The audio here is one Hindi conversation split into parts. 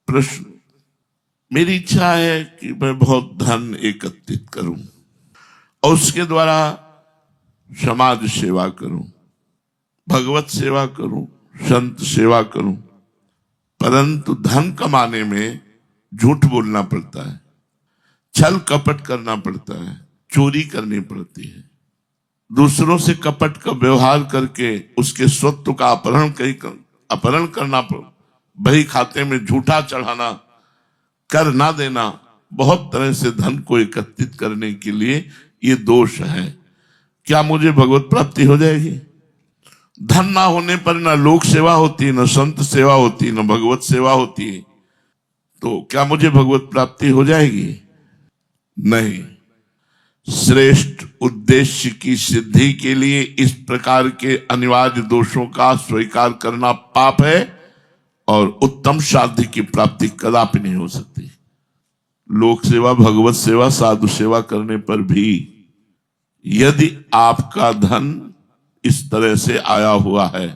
प्रश्न, मेरी इच्छा है कि मैं बहुत धन एकत्रित करूं और उसके द्वारा समाज सेवा करूं, भगवत सेवा करूं, संत सेवा करूं, परंतु धन कमाने में झूठ बोलना पड़ता है, छल कपट करना पड़ता है, चोरी करनी पड़ती है, दूसरों से कपट का व्यवहार करके उसके स्वत्व का अपहरण करना पड़ता, बही खाते में झूठा चढ़ाना, कर ना देना, बहुत तरह से धन को एकत्रित करने के लिए ये दोष है। क्या मुझे भगवत प्राप्ति हो जाएगी? धन ना होने पर ना लोक सेवा होती, न संत सेवा होती, न भगवत सेवा होती, तो क्या मुझे भगवत प्राप्ति हो जाएगी? नहीं। श्रेष्ठ उद्देश्य की सिद्धि के लिए इस प्रकार के अनिवार्य दोषों का स्वीकार करना पाप है और उत्तम साध्य की प्राप्ति कदापि नहीं हो सकती। लोक सेवा, भगवत सेवा, साधु सेवा करने पर भी यदि आपका धन इस तरह से आया हुआ है,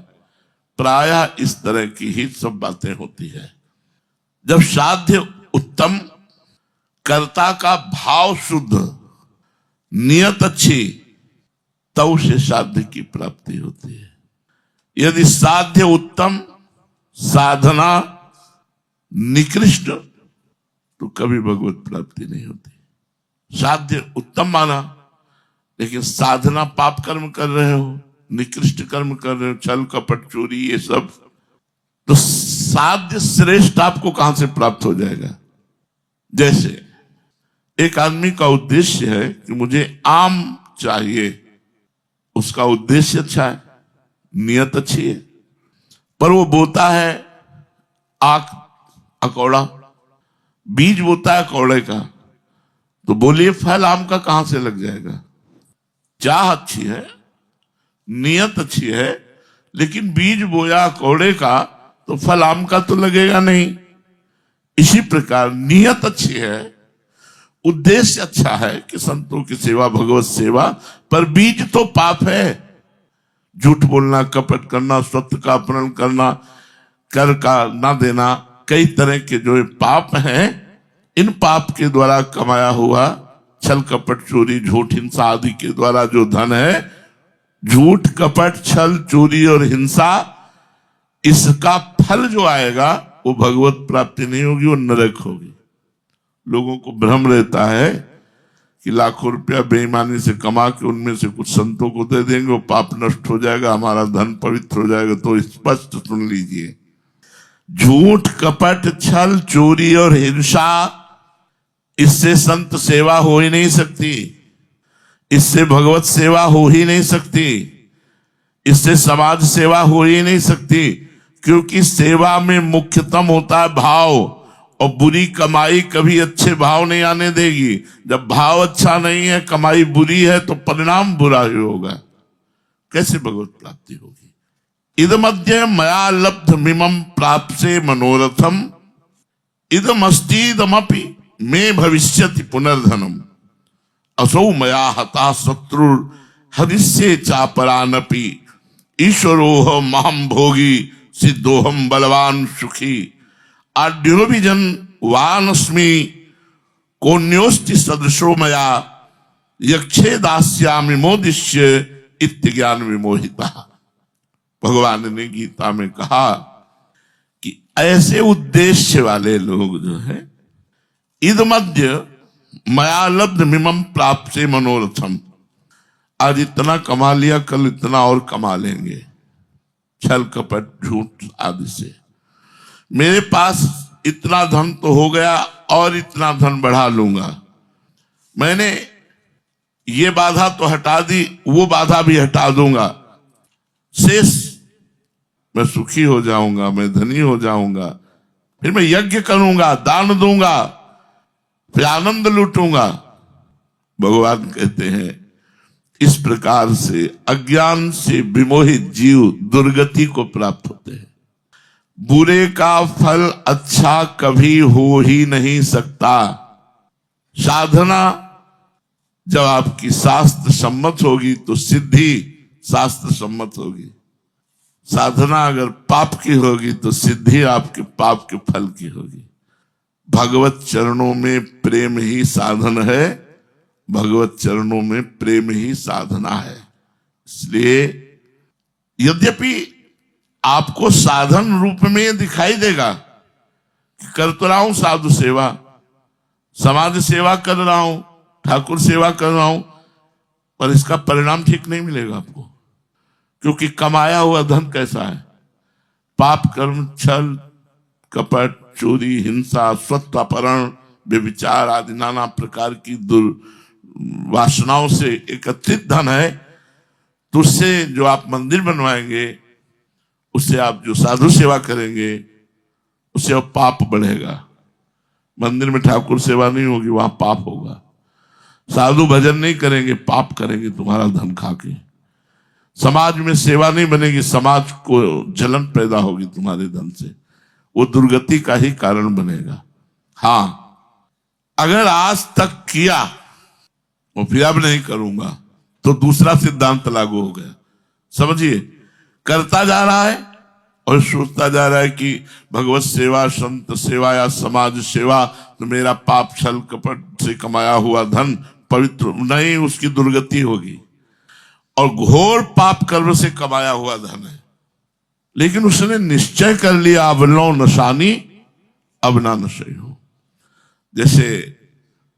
प्रायः इस तरह की ही सब बातें होती है। जब साध्य उत्तम, कर्ता का भाव शुद्ध, नियत अच्छी, तब उसे साध्य की प्राप्ति होती है। यदि साध्य उत्तम, साधना निकृष्ट, तो कभी भगवत प्राप्ति नहीं होती। साध्य उत्तम माना, लेकिन साधना पाप कर्म कर रहे हो, निकृष्ट कर्म कर रहे हो, छल कपट चोरी ये सब, तो साध्य श्रेष्ठ आपको कहां से प्राप्त हो जाएगा? जैसे एक आदमी का उद्देश्य है कि मुझे आम चाहिए, उसका उद्देश्य अच्छा है, नियत अच्छी है, पर वो बोता है अकौड़ा, बीज बोता है कौड़े का, तो बोलिए फल आम का कहां से लग जाएगा? चाह अच्छी है, नियत अच्छी है, लेकिन बीज बोया कौड़े का तो फल आम का तो लगेगा नहीं। इसी प्रकार नियत अच्छी है, उद्देश्य अच्छा है कि संतों की सेवा, भगवत सेवा, पर बीज तो पाप है। झूठ बोलना, कपट करना, स्वत्व का अपहरण करना, कर का ना देना, कई तरह के जो पाप हैं, इन पाप के द्वारा कमाया हुआ छल कपट चोरी झूठ हिंसा आदि के द्वारा जो धन है, झूठ कपट छल चोरी और हिंसा, इसका फल जो आएगा वो भगवत प्राप्ति नहीं होगी, वो नरक होगी। लोगों को भ्रम रहता है कि लाखों रुपया बेईमानी से कमा के उनमें से कुछ संतों को दे देंगे, वो पाप नष्ट हो जाएगा, हमारा धन पवित्र हो जाएगा। तो स्पष्ट सुन लीजिए, झूठ कपट छल चोरी और हिंसा, इससे संत सेवा हो ही नहीं सकती, इससे भगवत सेवा हो ही नहीं सकती, इससे समाज सेवा हो ही नहीं सकती, क्योंकि सेवा में मुख्यतम होता है भाव, और बुरी कमाई कभी अच्छे भाव नहीं आने देगी। जब भाव अच्छा नहीं है, कमाई बुरी है, तो परिणाम बुरा ही होगा। कैसे भगवत प्राप्ति होगी? इदमद्य मया लब्ध मिमं प्राप्से मनोरथम, इदमस्तीदमपि मे भविष्यति पुनर्धनम, असौ मया हता शत्रु हरिष्ये चापरानपि, ईश्वरोह महं भोगी सिद्धोहम बलवान सुखी, आड्योभिजन वानस्मि कोन्योस्ति सदृशो मया, यक्षे दास्यामि मोदिष्य इत्ज्ञान विमोहिता। भगवान ने गीता में कहा कि ऐसे उद्देश्य वाले लोग जो है, इदमद्य मया लब्ध मिमं प्राप्त से मनोरथम, आज इतना कमा लिया, कल इतना और कमा लेंगे, छल कपट झूठ आदि से। मेरे पास इतना धन तो हो गया और इतना धन बढ़ा लूंगा, मैंने ये बाधा तो हटा दी, वो बाधा भी हटा दूंगा, शेष मैं सुखी हो जाऊंगा, मैं धनी हो जाऊंगा, फिर मैं यज्ञ करूंगा, दान दूंगा, फिर आनंद लूटूंगा। भगवान कहते हैं इस प्रकार से अज्ञान से विमोहित जीव दुर्गति को प्राप्त होते हैं। बुरे का फल अच्छा कभी हो ही नहीं सकता। साधना जब आपकी शास्त्र सम्मत होगी तो सिद्धि शास्त्र सम्मत होगी। साधना अगर पाप की होगी तो सिद्धि आपके पाप के फल की होगी। भगवत चरणों में प्रेम ही साधन है, भगवत चरणों में प्रेम ही साधना है। इसलिए यद्यपि आपको साधन रूप में यह दिखाई देगा कि कर तो रहा हूं साधु सेवा, समाज सेवा कर रहा हूं, ठाकुर सेवा कर रहा हूं, पर इसका परिणाम ठीक नहीं मिलेगा आपको। क्योंकि कमाया हुआ धन कैसा है? पाप कर्म, छल कपट, चोरी, हिंसा, स्वत्वापहरण, व्यभिचार आदि नाना प्रकार की दुर्वासनाओं से एकत्रित धन है। तो उससे जो आप मंदिर बनवाएंगे, उससे आप जो साधु सेवा करेंगे, उससे अब पाप बढ़ेगा। मंदिर में ठाकुर सेवा नहीं होगी, वहां पाप होगा। साधु भजन नहीं करेंगे, पाप करेंगे तुम्हारा धन खा के। समाज में सेवा नहीं बनेगी, समाज को जलन पैदा होगी तुम्हारे धन से, वो दुर्गति का ही कारण बनेगा। हाँ, अगर आज तक किया और फिर अब नहीं करूंगा, तो दूसरा सिद्धांत लागू हो गया। समझिए, करता जा रहा है और सोचता जा रहा है कि भगवत सेवा, संत सेवा या समाज सेवा, तो मेरा पाप छल कपट से कमाया हुआ धन पवित्र नहीं, उसकी दुर्गति होगी। और घोर पाप कर्म से कमाया हुआ धन है, लेकिन उसने निश्चय कर लिया अब लो नशानी अब ना नशे हो। जैसे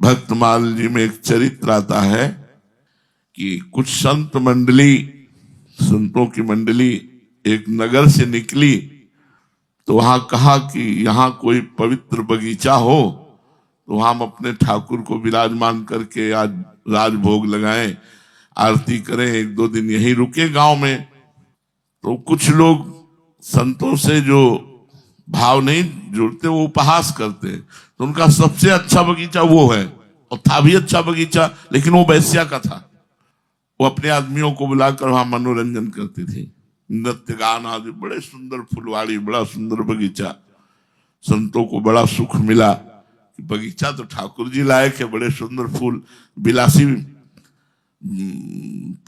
भक्तमाल जी में एक चरित्र आता है कि कुछ संतों की मंडली एक नगर से निकली, तो वहां कहा कि यहां कोई पवित्र बगीचा हो तो हम अपने ठाकुर को विराजमान करके आज राजभोग लगाएं, आरती करें, एक दो दिन यहीं रुके गांव में। तो कुछ लोग संतों से जो भाव नहीं जुड़ते, वो उपहास करते हैं। तो उनका सबसे अच्छा बगीचा वो है, और था भी अच्छा बगीचा, लेकिन वो वैश्या का था। वो अपने आदमियों को बुलाकर वहां मनोरंजन करती थी, नृत्य गान आदि, बड़े सुंदर फुलवाड़ी, बड़ा सुंदर बगीचा। संतों को बड़ा सुख मिला कि बगीचा तो ठाकुर जी लायक है, बड़े सुंदर फूल, विलासी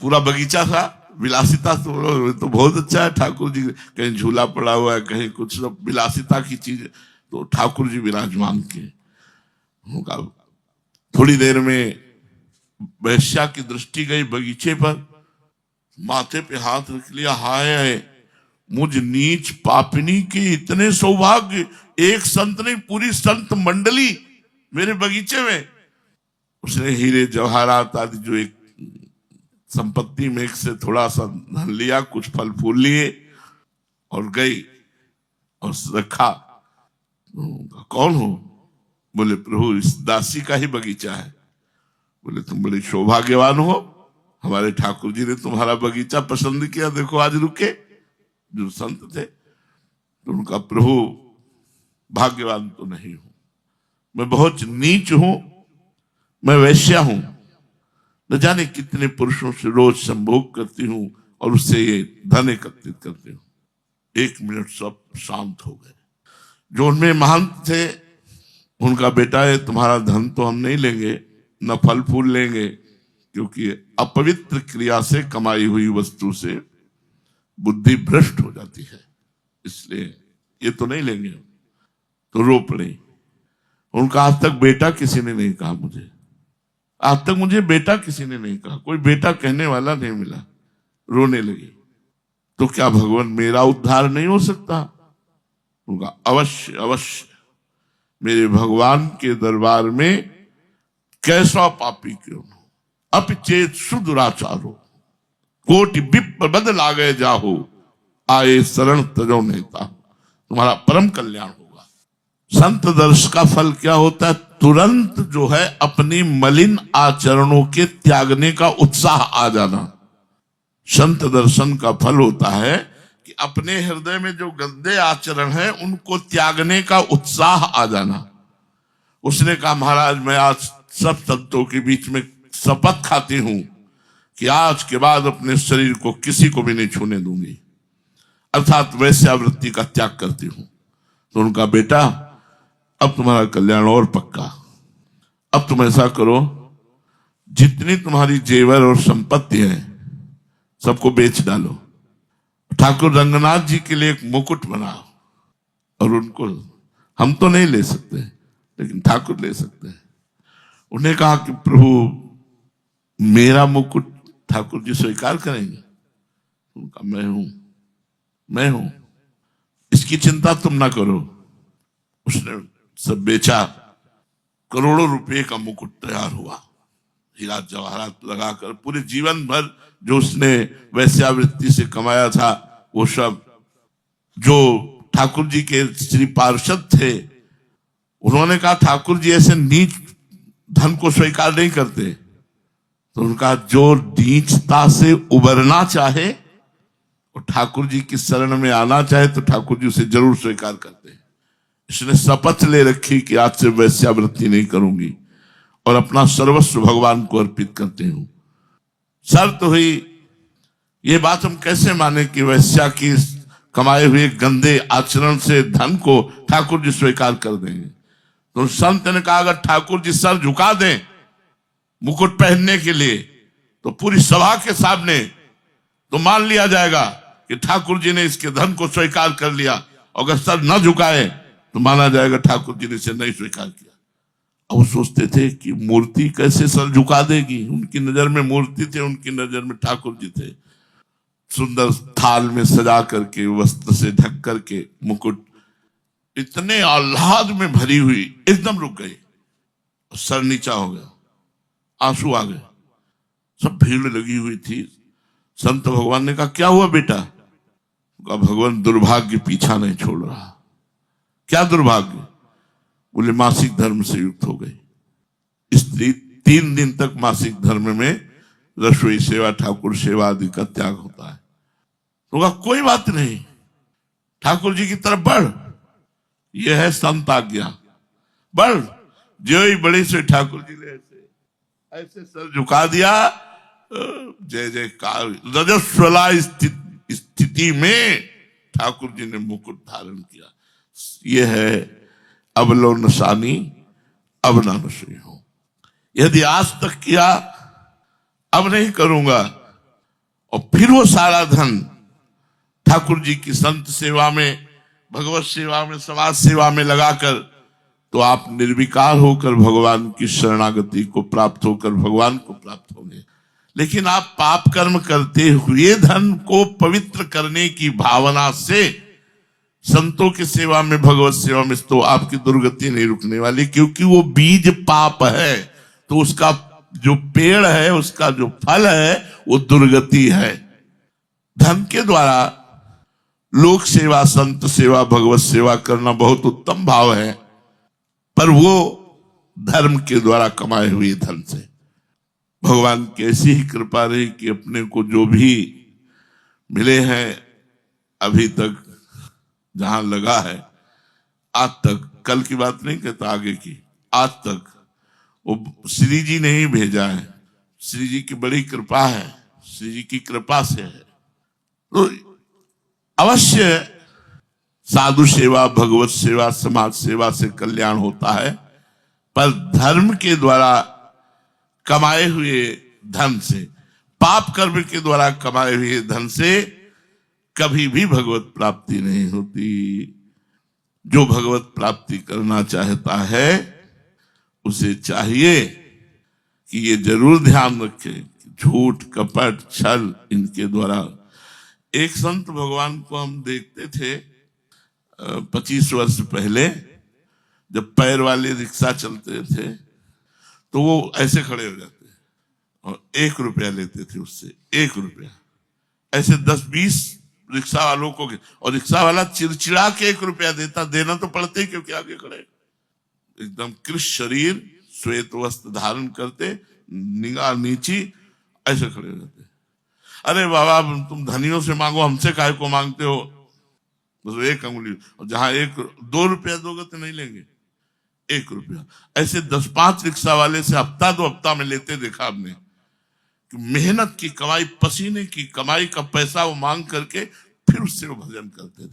पूरा बगीचा था, विलासिता तो बहुत अच्छा है। ठाकुर जी कहीं झूला पड़ा हुआ है, कहीं कुछ, सब विलासिता की चीज, तो ठाकुर जी विराजमान के। थोड़ी देर में वैश्या की दृष्टि गई बगीचे पर, माथे पे हाथ रख लिया, हाय मुझ नीच पापिनी के इतने सौभाग्य, एक संत नहीं पूरी संत मंडली मेरे बगीचे में। उसने हीरे जवाहरात आदि जो एक संपत्ति में से थोड़ा सा धन लिया, कुछ फल फूल लिए और गई और रखा। कौन हो? बोले प्रभु इस दासी का ही बगीचा है। बोले तुम बड़े सौभाग्यवान हो, हमारे ठाकुर जी ने तुम्हारा बगीचा पसंद किया, देखो आज रुके। जो संत थे तो उनका प्रभु भाग्यवान तो नहीं हूं, मैं बहुत नीच हूं, मैं वैश्या हूं, न जाने कितने पुरुषों से रोज संभोग करती हूं और उससे ये धन एकत्रित करती हूं। 1 मिनट सब शांत हो गए। जो उनमें महंत थे उनका बेटा है, तुम्हारा धन तो हम नहीं लेंगे, न फल फूल लेंगे, क्योंकि अपवित्र क्रिया से कमाई हुई वस्तु से बुद्धि भ्रष्ट हो जाती है, इसलिए ये तो नहीं लेंगे। तो रो पड़े। उनका आज तक बेटा किसी ने नहीं कहा मुझे, आज तक मुझे बेटा किसी ने नहीं कहा, कोई बेटा कहने वाला नहीं मिला। रोने लगी। तो क्या भगवान मेरा उद्धार नहीं हो सकता? उनका अवश्य अवश्य, मेरे भगवान के दरबार में कैसा पापी क्यों हो, अपचेत सुदुराचारो, कोटि विप्र बदल आ गए जाहो, आए शरण तजो नेता, तुम्हारा परम कल्याण होगा। संत दर्श का फल क्या होता है? तुरंत जो है अपनी मलिन आचरणों के त्यागने का उत्साह आ जाना। संत दर्शन का फल होता है कि अपने हृदय में जो गंदे आचरण है उनको त्यागने का उत्साह आ जाना। उसने कहा महाराज मैं आज सब संतों के बीच में शपथ खाती हूं कि आज के बाद अपने शरीर को किसी को भी नहीं छूने दूंगी, अर्थात वैश्यावृत्ति का त्याग करती हूं। तो उनका बेटा अब तुम्हारा कल्याण और पक्का, अब तुम ऐसा करो जितनी तुम्हारी जेवर और संपत्ति है सबको बेच डालो, ठाकुर रंगनाथ जी के लिए एक मुकुट बनाओ और उनको, हम तो नहीं ले सकते, लेकिन ठाकुर ले सकते हैं। उन्हें कहा कि प्रभु मेरा मुकुट ठाकुर जी स्वीकार करेंगे? उनका मैं हूं, इसकी चिंता तुम ना करो। उसने सब बेचा, करोड़ों रुपए का मुकुट तैयार हुआ, हीरा जवाहरात लगाकर। पूरे जीवन भर जो उसने वैश्यावृत्ति से कमाया था, वो सब जो ठाकुर जी के श्री पार्षद थे, उन्होंने कहा ठाकुर जी ऐसे नीच धन को स्वीकार नहीं करते। तो उनका जो नीचता से उबरना चाहे और ठाकुर जी की शरण में आना चाहे तो ठाकुर जी उसे जरूर स्वीकार करते हैं। इसने शपथ ले रखी कि आज से वैश्यावृत्ति नहीं करूंगी और अपना सर्वस्व भगवान को अर्पित करते हूं। शर्त हुई, ये बात हम कैसे माने कि वैश्या की कमाए हुए गंदे आचरण से धन को ठाकुर जी स्वीकार कर देंगे? तो संत ने कहा अगर ठाकुर जी सर झुका दें मुकुट पहनने के लिए तो पूरी सभा के सामने तो मान लिया जाएगा कि ठाकुर जी ने इसके धन को स्वीकार कर लिया। अगर सर न झुकाए तो माना जाएगा ठाकुर जी ने इसे नहीं स्वीकार किया। अब वो सोचते थे कि मूर्ति कैसे सर झुका देगी? उनकी नजर में मूर्ति थे, उनकी नजर में ठाकुर जी थे। सुंदर थाल में सजा करके, वस्त्र से ढक करके मुकुट इतने आह्लाद में भरी हुई एकदम रुक गई, सर नीचा हो गया, आंसू आ गए, सब भीड़ लगी हुई थी। संत भगवान ने कहा क्या हुआ बेटा? कहा भगवान दुर्भाग्य पीछा नहीं छोड़ रहा। क्या दुर्भाग्य? बोले मासिक धर्म से युक्त हो गई। स्त्री 3 दिन तक मासिक धर्म में रसोई सेवा, ठाकुर सेवा आदि का त्याग होता है। तो कहा कोई बात नहीं, ठाकुर जी की तरफ बढ़, यह है संत आज्ञा, बढ़। जो ही बड़ी से ठाकुर जी ने ऐसे सर झुका दिया। जय जयकार। रजस्वला स्थिति में ठाकुर जी ने मुकुट धारण किया। यह है अबलो नशानी अब ना नशे हो। यदि आज तक किया अब नहीं करूंगा। और फिर वो सारा धन ठाकुर जी की संत सेवा में, भगवत सेवा में, समाज सेवा में लगाकर तो आप निर्विकार होकर भगवान की शरणागति को प्राप्त होकर भगवान को प्राप्त होंगे। लेकिन आप पाप कर्म करते हुए धन को पवित्र करने की भावना से संतों की सेवा में, भगवत सेवा में, तो आपकी दुर्गति नहीं रुकने वाली, क्योंकि वो बीज पाप है। तो उसका जो पेड़ है, उसका जो फल है, वो दुर्गति है। धन के द्वारा लोक सेवा, संत सेवा, भगवत सेवा करना बहुत उत्तम भाव है, पर वो धर्म के द्वारा कमाए हुए धन से। भगवान की ऐसी ही कृपा रही कि अपने को जो भी मिले हैं अभी तक, जहां लगा है आज तक, कल की बात नहीं कहता, आगे की, आज तक वो श्री जी ने ही भेजा है। श्री जी की बड़ी कृपा है, श्री जी की कृपा से है। तो अवश्य साधु सेवा, भगवत सेवा, समाज सेवा से कल्याण होता है, पर धर्म के द्वारा कमाए हुए धन से, पाप कर्म के द्वारा कमाए हुए धन से कभी भी भगवत प्राप्ति नहीं होती। जो भगवत प्राप्ति करना चाहता है उसे चाहिए कि ये जरूर ध्यान रखे कि झूठ, कपट, छल इनके द्वारा। एक संत भगवान को हम देखते थे 25 वर्ष पहले, जब पैर वाले रिक्शा चलते थे तो वो ऐसे खड़े हो जाते और 1 रुपया लेते थे उससे, 1 रुपया। ऐसे 10-20 रिक्शा वालों को, और रिक्शा वाला चिड़चिड़ा के 1 रुपया देता, देना तो पड़ते ही क्योंकि आगे खड़े, एकदम कृष्ण शरीर, श्वेत वस्त्र धारण करते, निगाह नीची, ऐसे खड़े हो जाते। अरे बाबा तुम धनियों से मांगो, हमसे काहे को मांगते हो? बस 1 अंगुली, और जहां 1-2 रुपया दोगे तो नहीं लेंगे, 1 रुपया। ऐसे 10-5 रिक्शा वाले से हफ्ता 2 हफ्ता में लेते देखा आपने कि मेहनत की कमाई, पसीने की कमाई का पैसा वो मांग करके फिर उससे वो भजन करते थे।